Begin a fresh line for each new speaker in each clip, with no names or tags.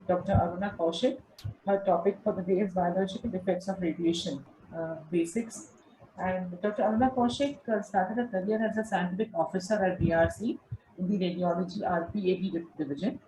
Dr. Aruna Kaushik. Her topic for the day is biological effects of radiation basics. And Dr. Aruna Kaushik started her career as a scientific officer at DRC in the radiology RPAD division.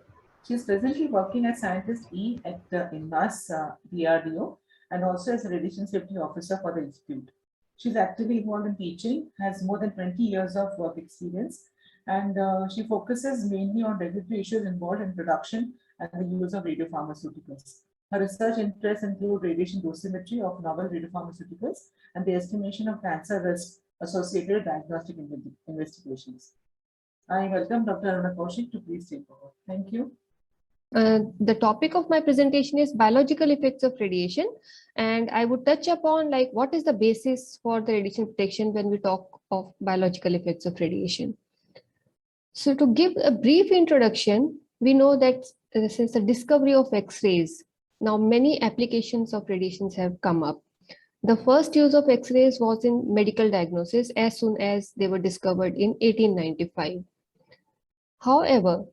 She is presently working as scientist E at INMAS DRDO and also as a radiation safety officer for the institute. She's actively involved in teaching, has more than 20 years of work experience, and she focuses mainly on regulatory issues involved in production and the use of radiopharmaceuticals. Her research interests include radiation dosimetry of novel radiopharmaceuticals and the estimation of cancer risk associated with diagnostic investigations. I welcome Dr. Aruna Kaushik to please take over. Thank you.
The topic of my presentation is biological effects of radiation, and I would touch upon like what is the basis for the radiation protection when we talk of biological effects of radiation. So to give a brief introduction, we know that since the discovery of X-rays, now many applications of radiations have come up. The first use of X-rays was in medical diagnosis as soon as they were discovered in 1895. However,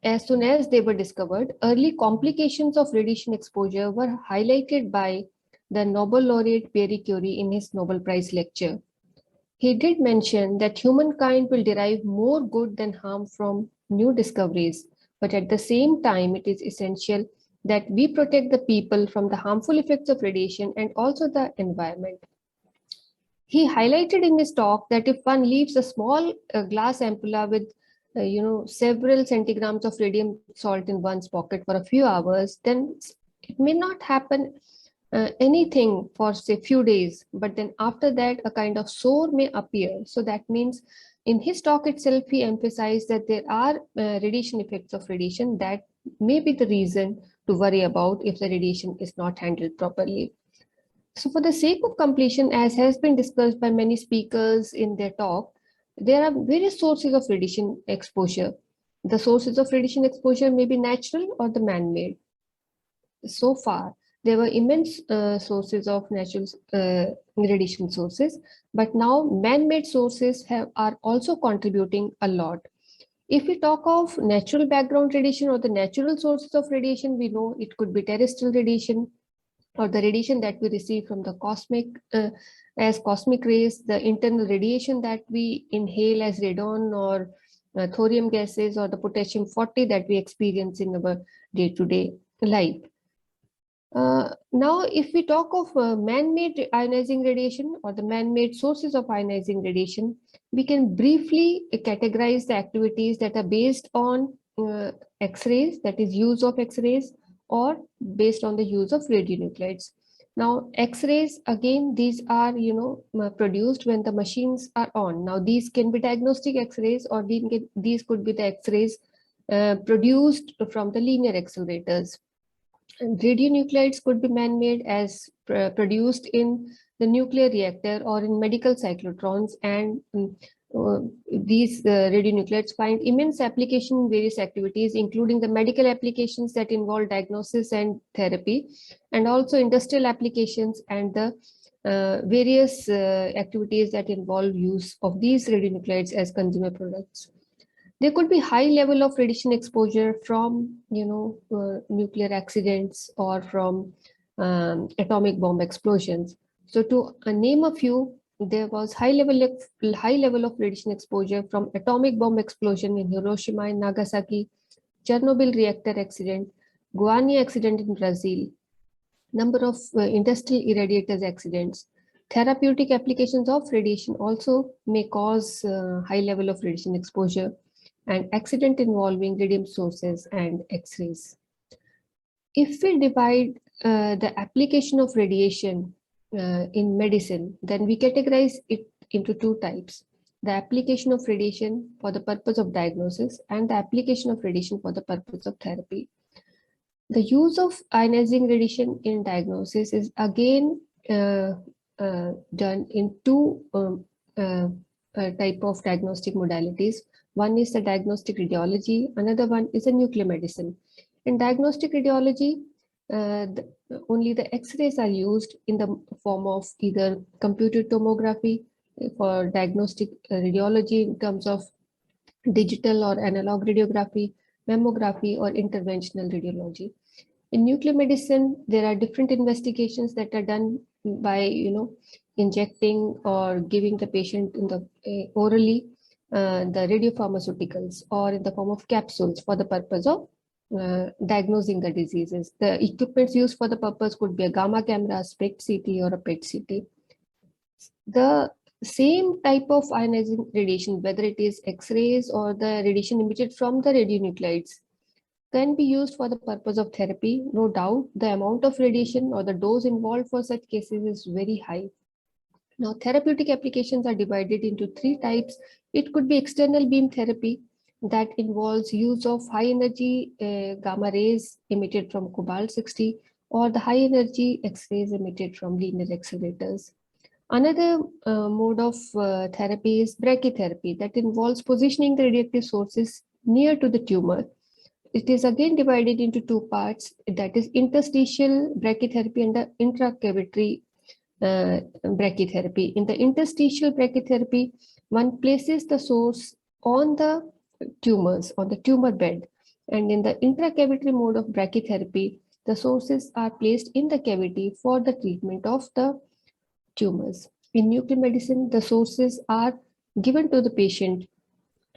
as soon as they were discovered, early complications of radiation exposure were highlighted by the Nobel laureate Pierre Curie in his Nobel Prize lecture. He did mention that humankind will derive more good than harm from new discoveries, but at the same time, it is essential that we protect the people from the harmful effects of radiation and also the environment. He highlighted in his talk that if one leaves a small glass ampulla with several centigrams of radium salt in one's pocket for a few hours, then it may not happen anything for say few days, but then after that a kind of sore may appear. So that means in his talk itself, he emphasized that there are radiation effects of radiation that may be the reason to worry about if the radiation is not handled properly. So for the sake of completion, as has been discussed by many speakers in their talk, there are various sources of radiation exposure. The sources of radiation exposure may be natural or the man-made. So far, there were immense sources of natural radiation sources, but now man-made sources are also contributing a lot. If we talk of natural background radiation or the natural sources of radiation, we know it could be terrestrial radiation or the radiation that we receive from the cosmic rays, the internal radiation that we inhale as radon or thorium gases, or the potassium-40 that we experience in our day-to-day life. Now, if we talk of man-made ionizing radiation or the man-made sources of ionizing radiation, we can briefly categorize the activities that are based on X-rays, that is use of X-rays, or based on the use of radionuclides. Now, X-rays, again, these are produced when the machines are on. Now, these can be diagnostic X-rays, or these could be the X-rays produced from the linear accelerators. And radionuclides could be man-made as produced in the nuclear reactor or in medical cyclotrons, and these radionuclides find immense application in various activities, including the medical applications that involve diagnosis and therapy, and also industrial applications and the various activities that involve use of these radionuclides as consumer products. There could be high level of radiation exposure from, nuclear accidents or from atomic bomb explosions. So to name a few, there was high level of radiation exposure from atomic bomb explosion in Hiroshima and Nagasaki, Chernobyl reactor accident, Guarani accident in Brazil, number of industrial irradiators accidents. Therapeutic applications of radiation also may cause high level of radiation exposure, and accident involving radium sources and X-rays. If we divide the application of radiation in medicine, then we categorize it into two types: the application of radiation for the purpose of diagnosis and the application of radiation for the purpose of therapy. The use of ionizing radiation in diagnosis is again done in two type of diagnostic modalities. One is the diagnostic radiology, another one is a nuclear medicine. In diagnostic radiology, only the X-rays are used in the form of either computed tomography for diagnostic radiology in terms of digital or analog radiography, mammography, or interventional radiology. In nuclear medicine, there are different investigations that are done by, injecting or giving the patient in the orally the radiopharmaceuticals or in the form of capsules for the purpose of diagnosing the diseases. The equipments used for the purpose could be a gamma camera, SPECT CT, or a PET CT. The same type of ionizing radiation, whether it is X-rays or the radiation emitted from the radionuclides, can be used for the purpose of therapy. No doubt, the amount of radiation or the dose involved for such cases is very high. Now, therapeutic applications are divided into three types. It could be external beam therapy that involves use of high energy gamma rays emitted from cobalt-60 or the high energy X-rays emitted from linear accelerators. Another mode of therapy is brachytherapy that involves positioning the radioactive sources near to the tumor. It is again divided into two parts, that is interstitial brachytherapy and the intracavitary brachytherapy. In the interstitial brachytherapy, one places the source on the tumors, on the tumor bed. And in the intracavitary mode of brachytherapy, the sources are placed in the cavity for the treatment of the tumors. In nuclear medicine, the sources are given to the patient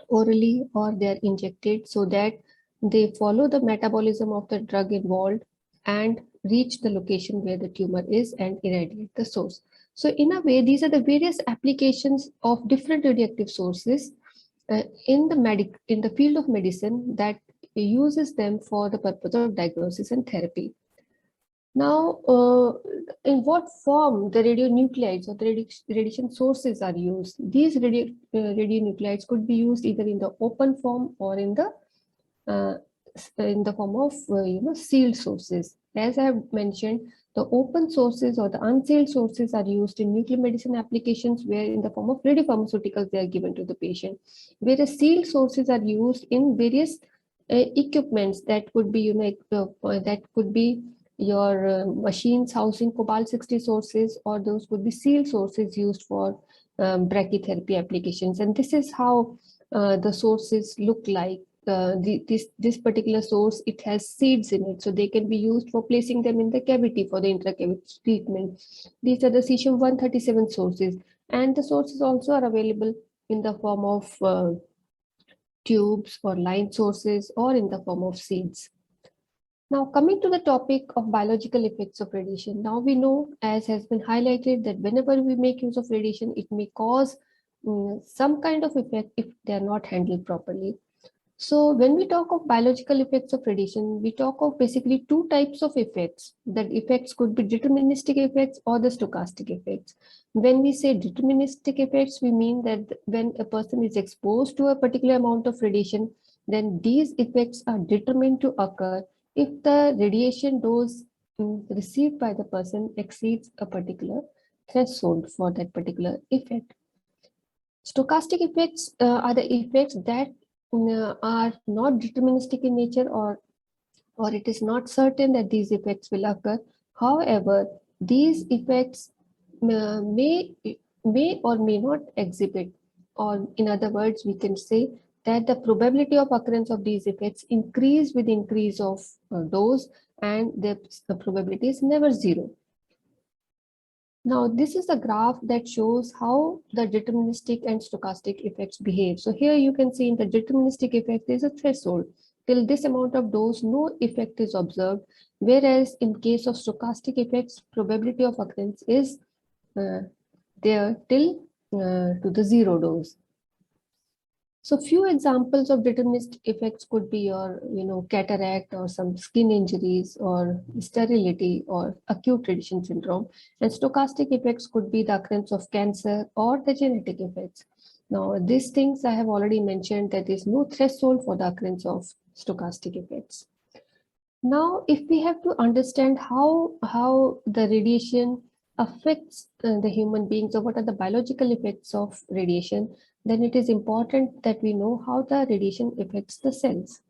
orally or they are injected so that they follow the metabolism of the drug involved and reach the location where the tumor is and irradiate the source. So in a way, these are the various applications of different radioactive sources in the field of medicine that uses them for the purpose of diagnosis and therapy. Now, in what form the radionuclides or the radiation sources are used? These radionuclides could be used either in the open form or in the form of sealed sources. As I have mentioned, the open sources or the unsealed sources are used in nuclear medicine applications where in the form of radiopharmaceuticals they are given to the patient. Whereas sealed sources are used in various equipments that could be your machines housing cobalt-60 sources, or those could be sealed sources used for brachytherapy applications. And this is how the sources look like. This particular source, it has seeds in it, so they can be used for placing them in the cavity for the intracavitary treatment. These are the cesium-137 sources, and the sources also are available in the form of tubes or line sources or in the form of seeds. Now, coming to the topic of biological effects of radiation. Now we know, as has been highlighted, that whenever we make use of radiation, it may cause some kind of effect if they are not handled properly. So when we talk of biological effects of radiation, we talk of basically two types of effects. That effects could be deterministic effects or the stochastic effects. When we say deterministic effects, we mean that when a person is exposed to a particular amount of radiation, then these effects are determined to occur if the radiation dose received by the person exceeds a particular threshold for that particular effect. Stochastic effects are the effects that are not deterministic in nature, or it is not certain that these effects will occur. However, these effects may or may not exhibit, or in other words, we can say that the probability of occurrence of these effects increase with increase of dose, and the probability is never zero. Now, this is a graph that shows how the deterministic and stochastic effects behave. So here you can see in the deterministic effect, there is a threshold. Till this amount of dose, no effect is observed. Whereas in case of stochastic effects, probability of occurrence is there till to the zero dose. So few examples of deterministic effects could be your, cataract or some skin injuries or sterility or acute radiation syndrome. And stochastic effects could be the occurrence of cancer or the genetic effects. Now, these things I have already mentioned that there is no threshold for the occurrence of stochastic effects. Now, if we have to understand how the radiation affects the human beings, or what are the biological effects of radiation, then it is important that we know how the radiation affects the cells.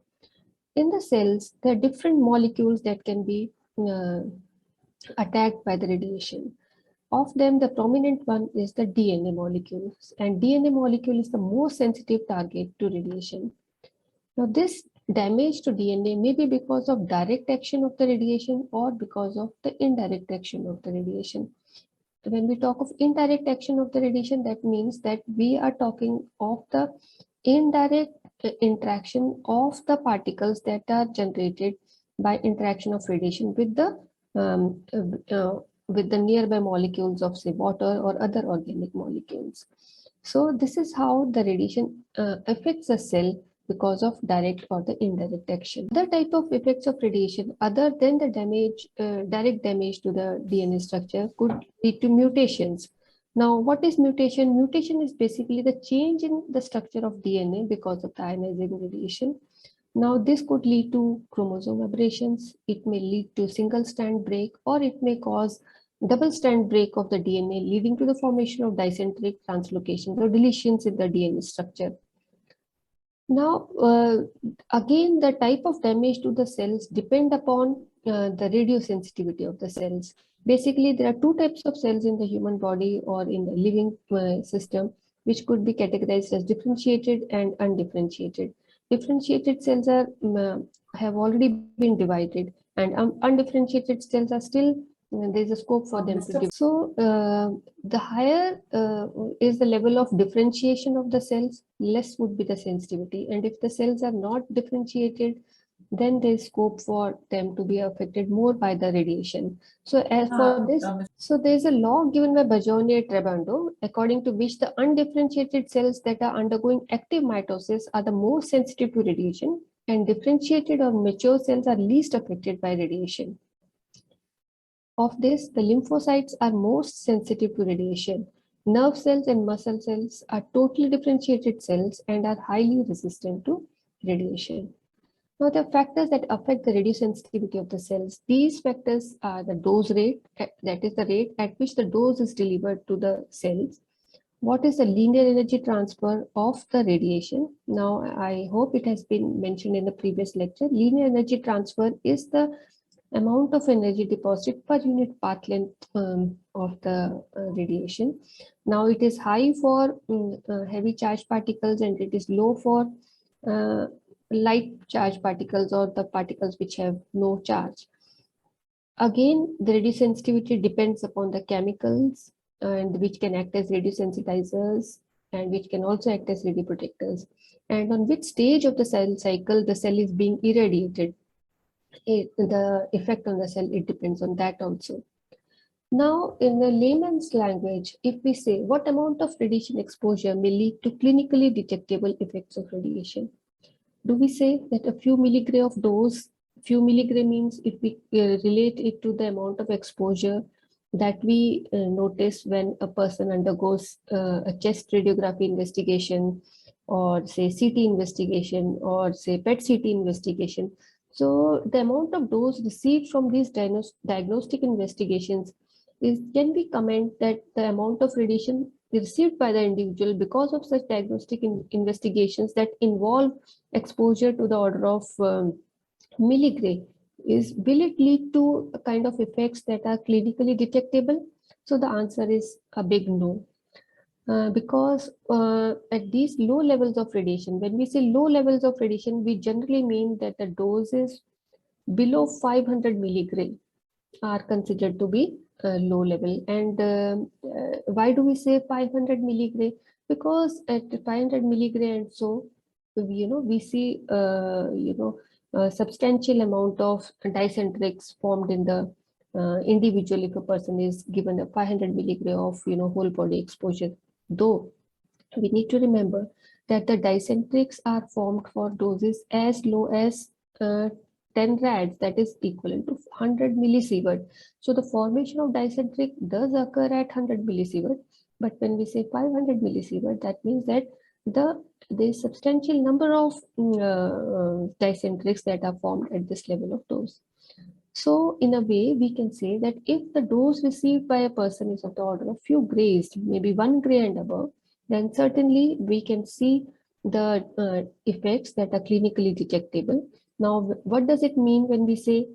In the cells, there are different molecules that can be attacked by the radiation. Of them, the prominent one is the DNA molecule, and DNA molecule is the most sensitive target to radiation. Now, this damage to DNA may be because of direct action of the radiation or because of the indirect action of the radiation. When we talk of indirect action of the radiation, that means that we are talking of the indirect interaction of the particles that are generated by interaction of radiation with the nearby molecules of, say, water or other organic molecules. So this is how the radiation affects a cell because of direct or the indirect action. Other type of effects of radiation other than the damage, direct damage to the DNA structure, could lead to mutations. Now, what is mutation? Mutation is basically the change in the structure of DNA because of the ionizing radiation. Now, this could lead to chromosome aberrations. It may lead to single strand break, or it may cause double strand break of the DNA, leading to the formation of dicentric translocations or deletions in the DNA structure. Now, again, the type of damage to the cells depend upon the radiosensitivity of the cells. Basically, there are two types of cells in the human body or in the living system, which could be categorized as differentiated and undifferentiated. Differentiated cells are have already been divided, and undifferentiated cells are still there's a scope for them to divide. So the higher is the level of differentiation of the cells, less would be the sensitivity. And if the cells are not differentiated, then there's scope for them to be affected more by the radiation. So as for this, so there's a law given by Bajoni et Trabando, according to which the undifferentiated cells that are undergoing active mitosis are the most sensitive to radiation, and differentiated or mature cells are least affected by radiation. Of this, the lymphocytes are most sensitive to radiation. Nerve cells and muscle cells are totally differentiated cells and are highly resistant to radiation. Now, the factors that affect the radiosensitivity of the cells, these factors are the dose rate, that is the rate at which the dose is delivered to the cells. What is the linear energy transfer of the radiation? Now, I hope it has been mentioned in the previous lecture. Linear energy transfer is the amount of energy deposited per unit path length of the radiation. Now, it is high for heavy charged particles and it is low for light charged particles or the particles which have no charge. Again, the radiosensitivity depends upon the chemicals and which can act as radiosensitizers and which can also act as radioprotectors, and on which stage of the cell cycle the cell is being irradiated. The effect on the cell, it depends on that also. Now, in the layman's language, if we say what amount of radiation exposure may lead to clinically detectable effects of radiation, do we say that a few milligray of dose? Few milligray means if we relate it to the amount of exposure that we notice when a person undergoes a chest radiography investigation, or say CT investigation, or say PET CT investigation. So the amount of dose received from these diagnostic investigations can we comment that the amount of radiation received by the individual because of such diagnostic investigations that involve exposure to the order of milligray, will it lead to a kind of effects that are clinically detectable? So the answer is a big no. Because at these low levels of radiation, when we say low levels of radiation, we generally mean that the doses below 500 milligray are considered to be low level. And why do we say 500 milligray? Because at 500 milligray and so, we see, a substantial amount of dicentrics formed in the individual if a person is given a 500 milligray of, whole body exposure. Though we need to remember that the dicentrics are formed for doses as low as 10 rads, that is equivalent to 100 millisievert. So the formation of dicentric does occur at 100 millisievert, but when we say 500 millisievert, that means that there's substantial number of dicentrics that are formed at this level of dose. So in a way, we can say that if the dose received by a person is of the order of few grays, maybe 1 gray and above, then certainly we can see the effects that are clinically detectable. Now, what does it mean when we say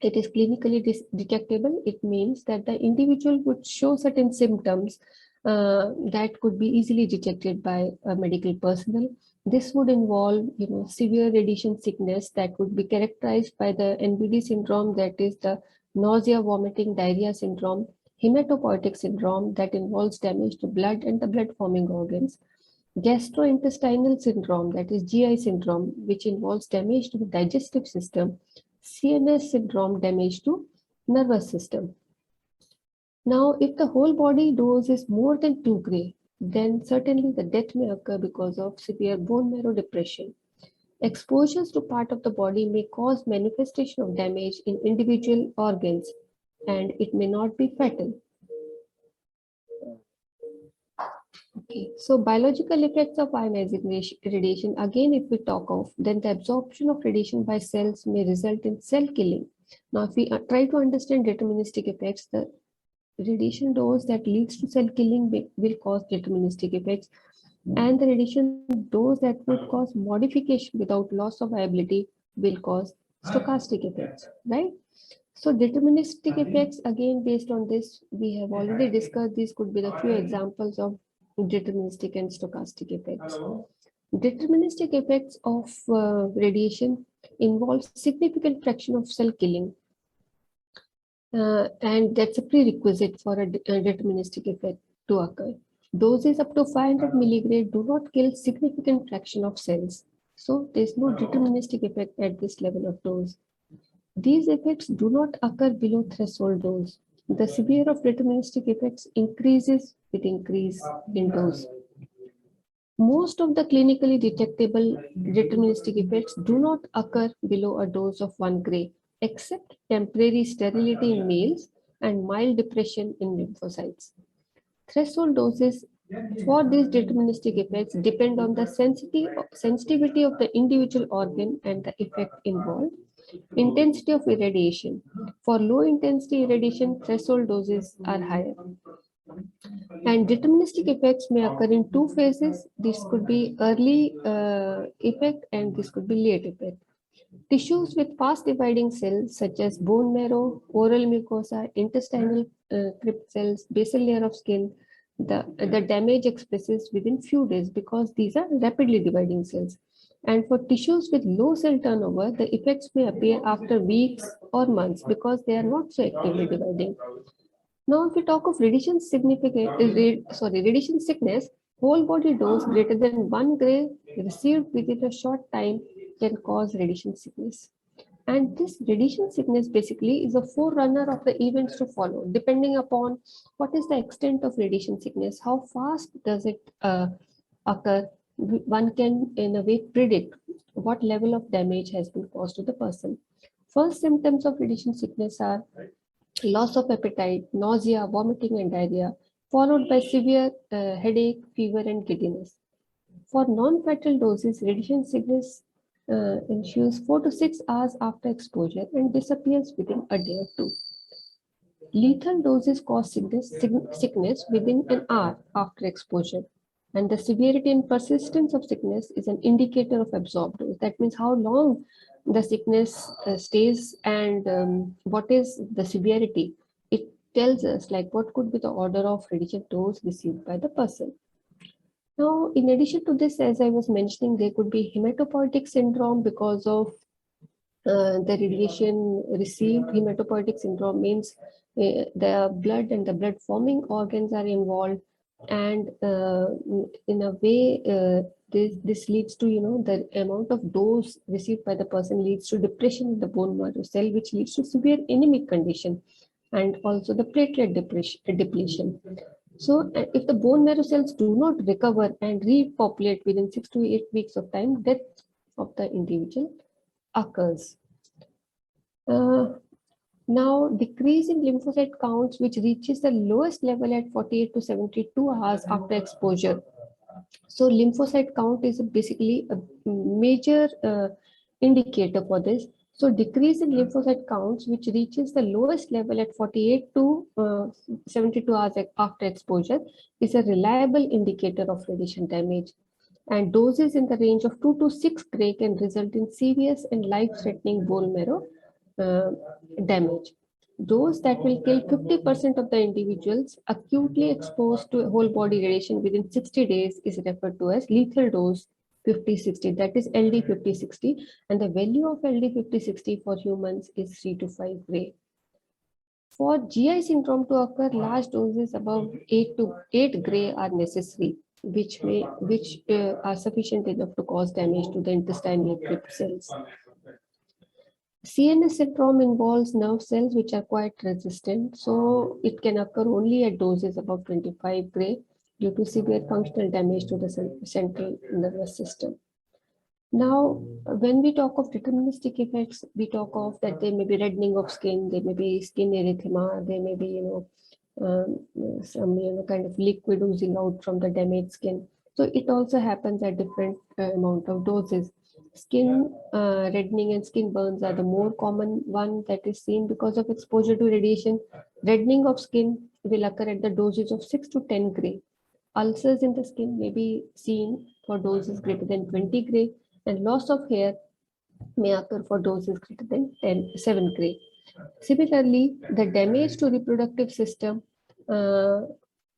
it is clinically detectable? It means that the individual would show certain symptoms that could be easily detected by a medical personnel. This would involve, severe radiation sickness that would be characterized by the NBD syndrome, that is the nausea, vomiting, diarrhea syndrome, hematopoietic syndrome that involves damage to blood and the blood forming organs, gastrointestinal syndrome, that is GI syndrome, which involves damage to the digestive system, CNS syndrome, damage to nervous system. Now, if the whole body dose is more than 2 gray, then certainly the death may occur because of severe bone marrow depression. Exposures to part of the body may cause manifestation of damage in individual organs, and it may not be fatal. Okay, so biological effects of ionizing radiation, again, if we talk of, then the absorption of radiation by cells may result in cell killing. Now, if we try to understand deterministic effects, the radiation dose that leads to cell killing will cause deterministic effects, and the radiation dose that would cause modification without loss of viability will cause stochastic effects, right? So deterministic effects, again, based on this, we have already discussed, these could be the few examples of deterministic and stochastic effects. Deterministic effects of radiation involve significant fraction of cell killing, and that's a prerequisite for a deterministic effect to occur. Doses up to 500 milligrade do not kill significant fraction of cells, so there's no deterministic effect at this level of dose. These effects do not occur below threshold dose. The severe of deterministic effects increases with increase in dose. Most of the clinically detectable deterministic effects do not occur below a dose of 1 gray, except temporary sterility in males and mild depression in lymphocytes. Threshold doses for these deterministic effects depend on the sensitivity of the individual organ and the effect involved. Intensity of irradiation. For low intensity irradiation, threshold doses are higher. And deterministic effects may occur in 2 phases. This could be early effect and this could be late effect. Tissues with fast dividing cells such as bone marrow, oral mucosa, intestinal crypt cells, basal layer of skin, the damage expresses within few days because these are rapidly dividing cells. And for tissues with low cell turnover, the effects may appear after weeks or months because they are not so actively dividing. Now, if we talk of radiation sickness, whole body dose greater than 1 gray received within a short time can cause radiation sickness. And this radiation sickness basically is a forerunner of the events to follow, depending upon what is the extent of radiation sickness, how fast does it occur. One can, in a way, predict what level of damage has been caused to the person. First symptoms of radiation sickness are loss of appetite, nausea, vomiting, and diarrhea, followed by severe headache, fever, and giddiness. For non-fatal doses, radiation sickness ensues 4 to 6 hours after exposure and disappears within a day or 2. Lethal doses cause sickness within an hour after exposure. And the severity and persistence of sickness is an indicator of absorbed dose. That means how long the sickness stays and what is the severity. It tells us like what could be the order of radiation dose received by the person. Now, in addition to this, as I was mentioning, there could be hematopoietic syndrome because of the radiation received. Hematopoietic syndrome means the blood and the blood forming organs are involved, and in a way this leads to the amount of dose received by the person leads to depression in the bone marrow cell, which leads to severe anemic condition and also the platelet depletion. So if the bone marrow cells do not recover and repopulate within 6 to 8 weeks of time, death of the individual occurs. Now, decrease in lymphocyte counts, which reaches the lowest level at 48 to 72 hours after exposure. So lymphocyte count is basically a major indicator for this. So decrease in lymphocyte counts, which reaches the lowest level at 48 to 72 hours after exposure, is a reliable indicator of radiation damage. And doses in the range of 2 to 6 gray can result in serious and life-threatening bone marrow damage. Those that will kill 50% of the individuals acutely exposed to whole body radiation within 60 days is referred to as lethal dose 50-60, that is LD50-60, and the value of LD50-60 for humans is 3 to 5 gray. For GI syndrome to occur, large doses above 8 gray are necessary, which are sufficient enough to cause damage to the intestinal crypt cells. CNS syndrome involves nerve cells which are quite resistant, so it can occur only at doses above 25 gray due to severe functional damage to the central nervous system. Now, when we talk of deterministic effects, we talk of that there may be reddening of skin, there may be skin erythema, there may be, some, kind of liquid oozing out from the damaged skin. So it also happens at different amount of doses. Skin reddening and skin burns are the more common one that is seen because of exposure to radiation. Reddening of skin will occur at the doses of 6 to 10 gray. Ulcers in the skin may be seen for doses greater than 20 gray, and loss of hair may occur for doses greater than 7 gray. Similarly, the damage to reproductive system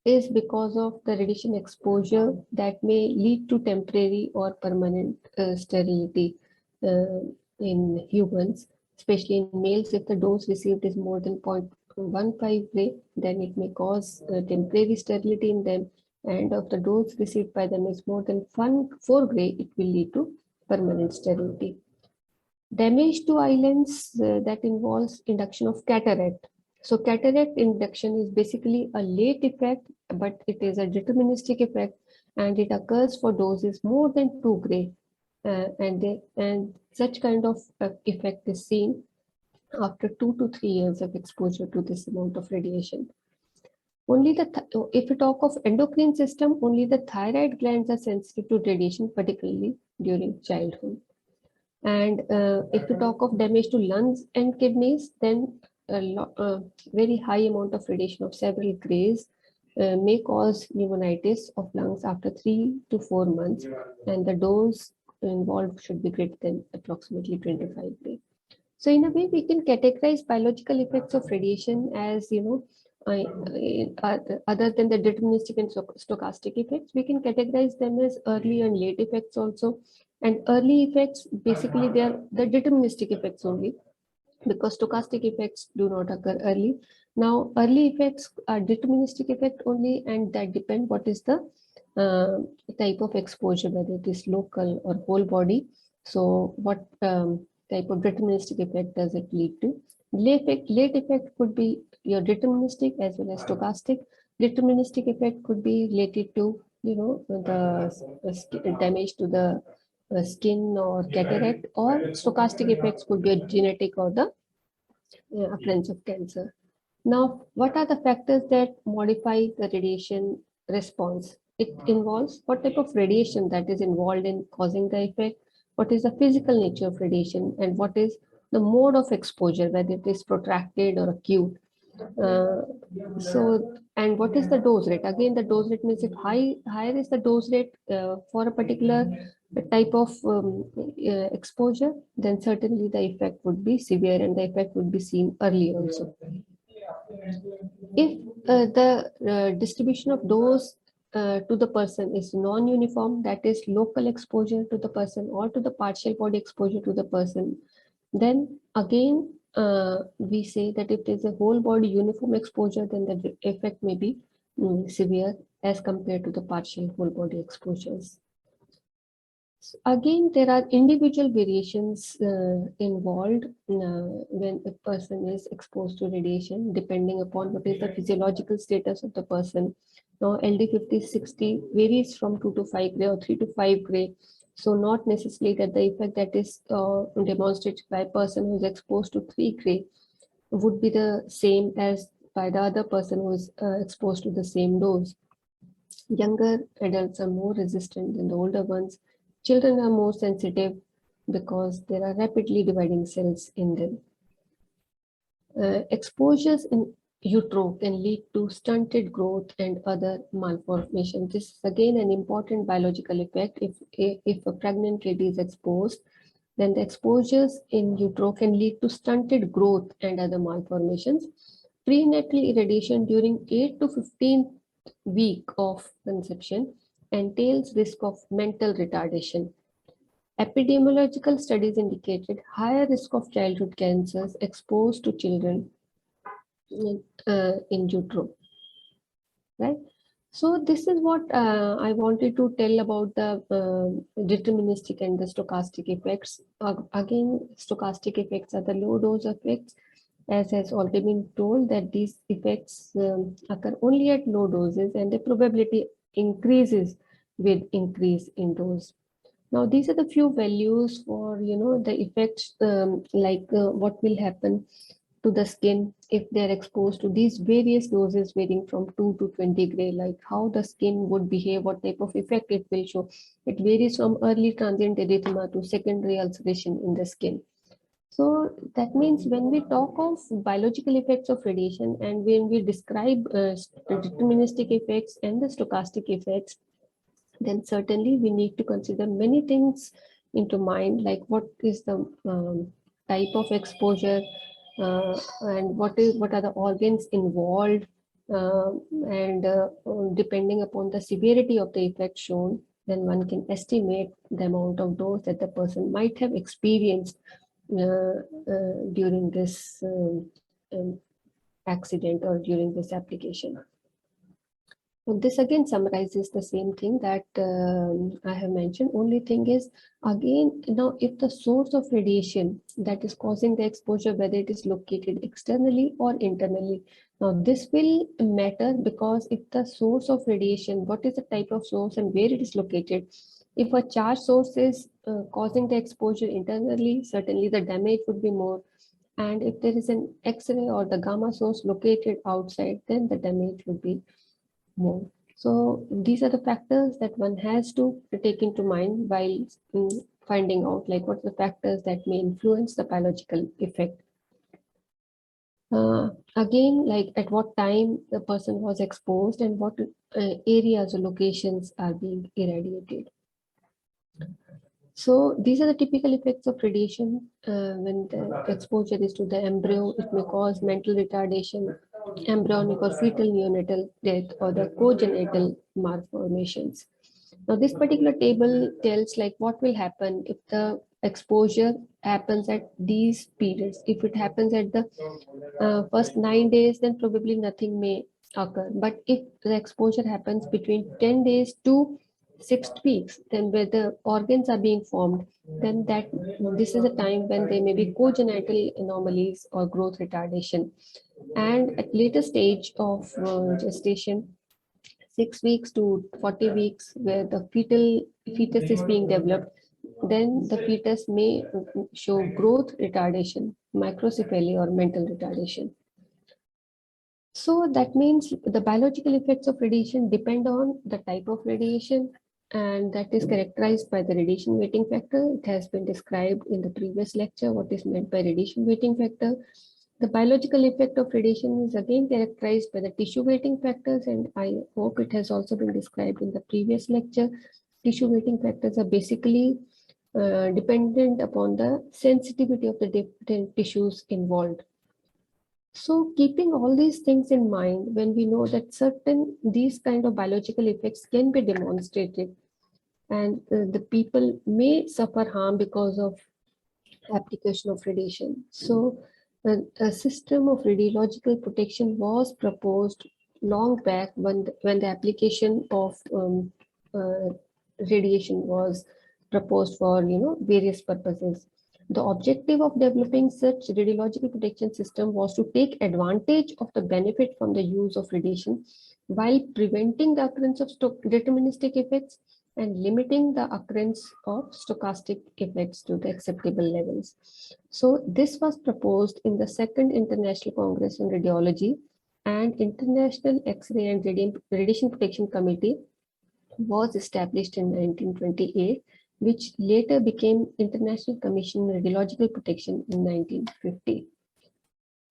is because of the radiation exposure that may lead to temporary or permanent sterility in humans, especially in males. If the dose received is more than 0.15 gray, then it may cause temporary sterility in them, and if the dose received by them is more than 4 gray, it will lead to permanent sterility. Damage to eyelids that involves induction of cataract. So cataract induction is basically a late effect, but it is a deterministic effect, and it occurs for doses more than 2 gray. And such kind of effect is seen after 2 to 3 years of exposure to this amount of radiation. Only if we talk of endocrine system, only the thyroid glands are sensitive to radiation, particularly during childhood. And if we talk of damage to lungs and kidneys, then a very high amount of radiation of several grays may cause pneumonitis of lungs after 3 to 4 months, and the dose involved should be greater than approximately 25 gray. So in a way, we can categorize biological effects of radiation as, other than the deterministic and stochastic effects, we can categorize them as early and late effects also. And early effects, basically, they are the deterministic effects only, because stochastic effects do not occur early. Now, early effects are deterministic effect only, and that depend what is the type of exposure, whether it is local or whole body. So what type of deterministic effect does it lead to? Late effect could be your deterministic as well as stochastic. Deterministic effect could be related to, the damage to the skin or cataract, or stochastic effects could be a genetic or the occurrence of cancer. Now, what are the factors that modify the radiation response? It involves what type of radiation that is involved in causing the effect, what is the physical nature of radiation, and what is the mode of exposure, whether it is protracted or acute. And what is the dose rate? Again, the dose rate means if higher is the dose rate for a particular type of exposure, then certainly the effect would be severe and the effect would be seen early also. If the distribution of dose to the person is non-uniform, that is local exposure to the person or to the partial body exposure to the person, then again we say that if there's a whole body uniform exposure, then the effect may be severe as compared to the partial whole body exposures. So again, there are individual variations involved when a person is exposed to radiation, depending upon what is the physiological status of the person. Now, LD50-60 varies from 2 to 5 gray or 3 to 5 gray. So not necessarily that the effect that is demonstrated by a person who is exposed to 3 gray would be the same as by the other person who is exposed to the same dose. Younger adults are more resistant than the older ones. Children are more sensitive because there are rapidly dividing cells in them. Exposures in utero can lead to stunted growth and other malformation. This is again an important biological effect. If a pregnant lady is exposed, then the exposures in utero can lead to stunted growth and other malformations. Prenatal irradiation during 8 to 15 week of conception entails risk of mental retardation epidemiological studies indicated higher risk of childhood cancers exposed to children in utero, right? So this is what I wanted to tell about the deterministic and the stochastic effects. Again, stochastic effects are the low dose effects, as has already been told that these effects occur only at low doses, and the probability increases with increase in dose. Now, these are the few values for, the effects, what will happen to the skin if they're exposed to these various doses varying from 2 to 20 gray, like how the skin would behave, what type of effect it will show. It varies from early transient erythema to secondary ulceration in the skin. So that means when we talk of biological effects of radiation and when we describe deterministic effects and the stochastic effects, then certainly we need to consider many things into mind, like what is the type of exposure and what are the organs involved, and depending upon the severity of the effect shown, then one can estimate the amount of dose that the person might have experienced during this accident or during this application. So this again summarizes the same thing that I have mentioned. Only thing is, again, now if the source of radiation that is causing the exposure, whether it is located externally or internally, now this will matter, because if the source of radiation, what is the type of source and where it is located, if a charge source is causing the exposure internally, certainly the damage would be more. And if there is an X-ray or the gamma source located outside, then the damage would be more. So these are the factors that one has to take into mind while finding out like what are the factors that may influence the biological effect. Again, like at what time the person was exposed and what areas or locations are being irradiated. So these are the typical effects of radiation. When the exposure is to the embryo, it may cause mental retardation, embryonic or fetal neonatal death, or the congenital malformations. Now, this particular table tells like what will happen if the exposure happens at these periods. If it happens at the first 9 days, then probably nothing may occur. But if the exposure happens between 10 days to 6 weeks, then where the organs are being formed, then this is a time when there may be congenital anomalies or growth retardation. And at later stage of gestation, 6 weeks to 40 weeks, where the fetus is being developed, then the fetus may show growth retardation, microcephaly, or mental retardation. So that means the biological effects of radiation depend on the type of radiation, and that is characterized by the radiation weighting factor. It has been described in the previous lecture what is meant by radiation weighting factor. The biological effect of radiation is again characterized by the tissue weighting factors, and I hope it has also been described in the previous lecture. Tissue weighting factors are basically dependent upon the sensitivity of the different tissues involved. So keeping all these things in mind, when we know that these kind of biological effects can be demonstrated, and the people may suffer harm because of application of radiation. So a system of radiological protection was proposed long back when the application of radiation was proposed for various purposes. The objective of developing such radiological protection system was to take advantage of the benefit from the use of radiation while preventing the occurrence of deterministic effects and limiting the occurrence of stochastic effects to the acceptable levels. So this was proposed in the Second International Congress on Radiology, and International X-ray and Radiation Protection Committee was established in 1928, which later became International Commission on Radiological Protection in 1950.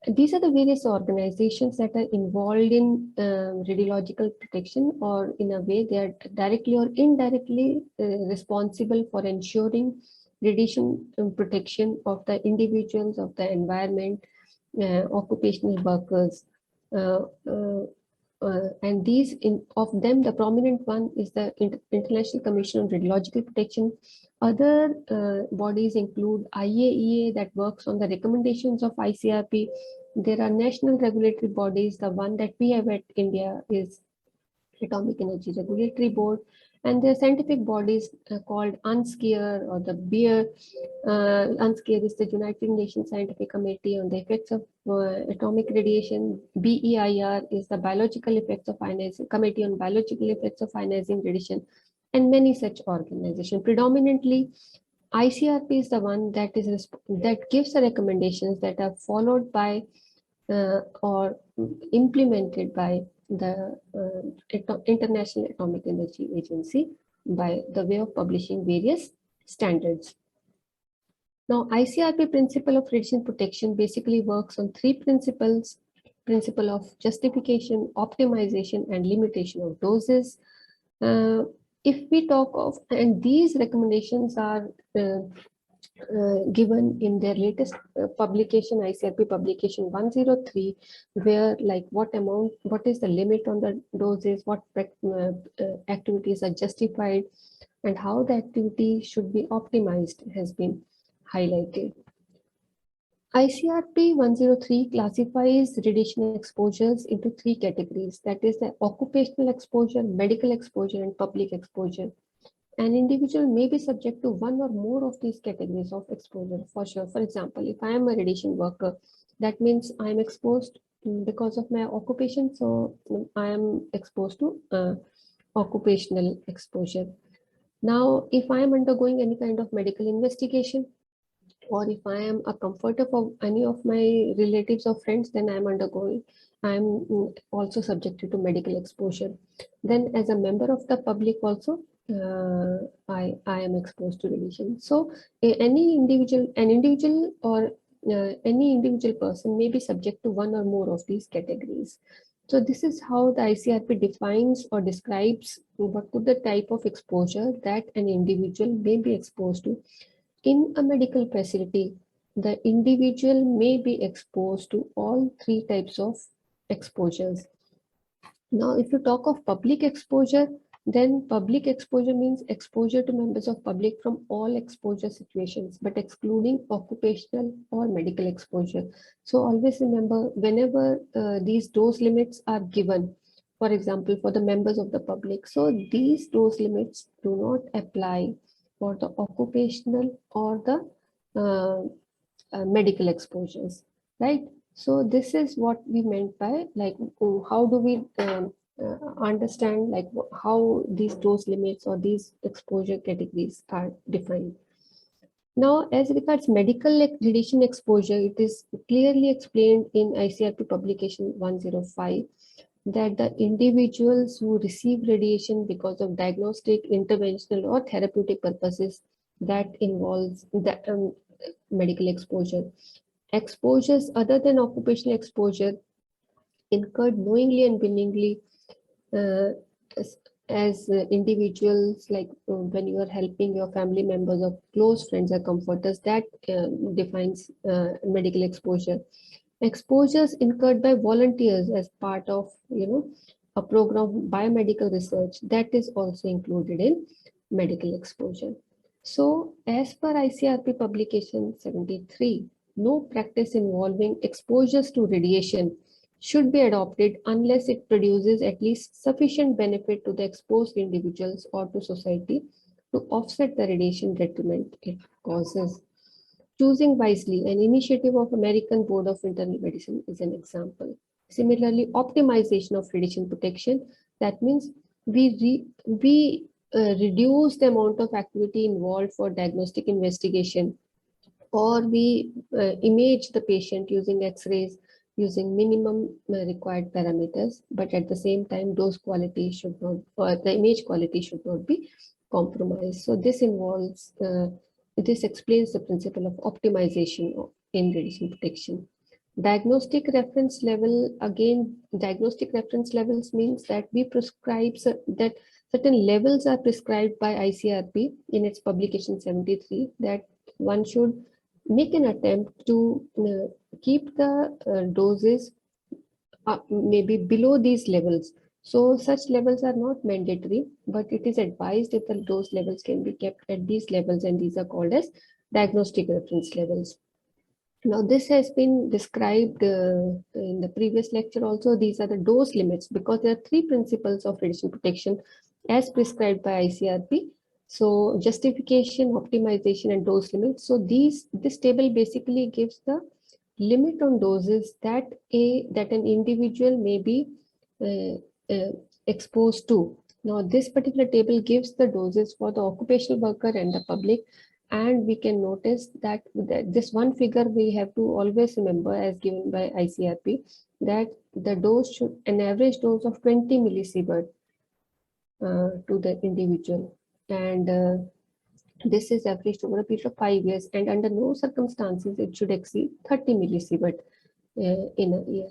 These are the various organizations that are involved in radiological protection, or in a way they are directly or indirectly responsible for ensuring radiation protection of the individuals, of the environment, occupational workers, and these of them, the prominent one is the International Commission on Radiological Protection. Other bodies include IAEA that works on the recommendations of ICRP. There are national regulatory bodies. The one that we have at India is Atomic Energy Regulatory Board, and there are scientific bodies called UNSCEAR or the BEAR. UNSCEAR is the United Nations Scientific Committee on the Effects of Atomic Radiation. BEIR is the Biological Effects of Ionizing Committee on Biological Effects of Ionizing Radiation, and many such organizations. Predominantly, ICRP is the one that gives the recommendations that are followed by or implemented by the International Atomic Energy Agency by the way of publishing various standards. Now, ICRP principle of radiation protection basically works on three principles: principle of justification, optimization, and limitation of doses. If we talk of, and these recommendations are given in their latest publication, ICRP publication 103, where like what is the limit on the doses, what activities are justified, and how the activity should be optimized has been highlighted. ICRP 103 classifies radiation exposures into three categories, that is the occupational exposure, medical exposure, and public exposure. An individual may be subject to one or more of these categories of exposure for sure. For example, if I am a radiation worker, that means I am exposed because of my occupation. So I am exposed to occupational exposure. Now, if I am undergoing any kind of medical investigation, or if I am a comforter for any of my relatives or friends, then I am also subjected to medical exposure. Then as a member of the public also, I am exposed to radiation. So any individual person may be subject to one or more of these categories. So this is how the ICRP defines or describes what could the type of exposure that an individual may be exposed to. In a medical facility, the individual may be exposed to all three types of exposures. Now, if you talk of public exposure, then public exposure means exposure to members of public from all exposure situations, but excluding occupational or medical exposure. So always remember, whenever these dose limits are given, for example, for the members of the public, so these dose limits do not apply for the occupational or the medical exposures, right? So this is what we meant by like, how do we understand like how these dose limits or these exposure categories are defined. Now, as regards medical radiation exposure, it is clearly explained in ICRP publication 105 that the individuals who receive radiation because of diagnostic, interventional, or therapeutic purposes, that involves the medical exposure. Exposures other than occupational exposure incurred knowingly and willingly as individuals, like when you are helping your family members or close friends or comforters, that defines medical exposure. Exposures incurred by volunteers as part of, a program of biomedical research, that is also included in medical exposure. So as per ICRP publication 73, no practice involving exposures to radiation should be adopted unless it produces at least sufficient benefit to the exposed individuals or to society to offset the radiation detriment it causes. Choosing wisely, an initiative of American Board of Internal Medicine, is an example. Similarly, optimization of radiation protection, that means we reduce the amount of activity involved for diagnostic investigation, or we image the patient using X-rays, using minimum required parameters, but at the same time, dose quality should not, or the image quality should not be compromised. So this involves, this explains the principle of optimization in radiation protection. Diagnostic reference level, again, diagnostic reference levels means that we prescribe that certain levels are prescribed by ICRP in its publication 73, that one should make an attempt to keep the doses maybe below these levels. So such levels are not mandatory, but it is advised if the dose levels can be kept at these levels, and these are called as diagnostic reference levels. Now, this has been described in the previous lecture also. These are the dose limits, because there are three principles of radiation protection as prescribed by ICRP. So justification, optimization, and dose limits. So this table basically gives the limit on doses that an individual may be uh, exposed to. Now, this particular table gives the doses for the occupational worker and the public, and we can notice that this one figure we have to always remember, as given by ICRP, that the dose should an average dose of 20 millisievert to the individual, and this is averaged over a period of 5 years, and under no circumstances it should exceed 30 millisievert in a year.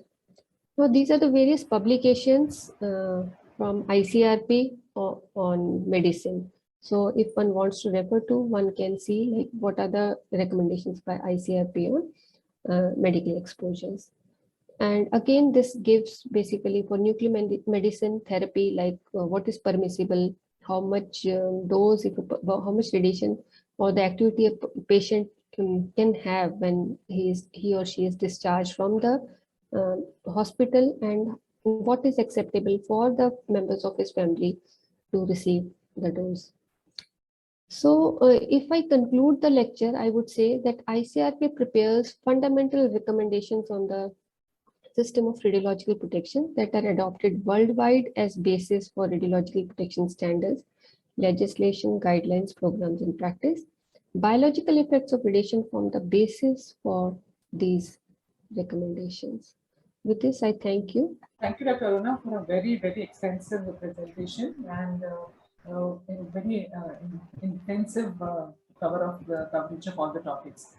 Now, these are the various publications from ICRP on medicine. So if one wants to refer to, one can see like what are the recommendations by ICRP on medical exposures. And again, this gives basically for nuclear medicine therapy, like what is permissible, how much dose, how much radiation or the activity a patient can have when he or she is discharged from the hospital, and what is acceptable for the members of his family to receive the dose. So if I conclude the lecture, I would say that ICRP prepares fundamental recommendations on the system of radiological protection that are adopted worldwide as basis for radiological protection standards, legislation, guidelines, programs, and practice. Biological effects of radiation form the basis for these recommendations. With this, I thank you.
Thank you, Dr. Aruna, for a very, very extensive presentation and a very intensive coverage of all the topics.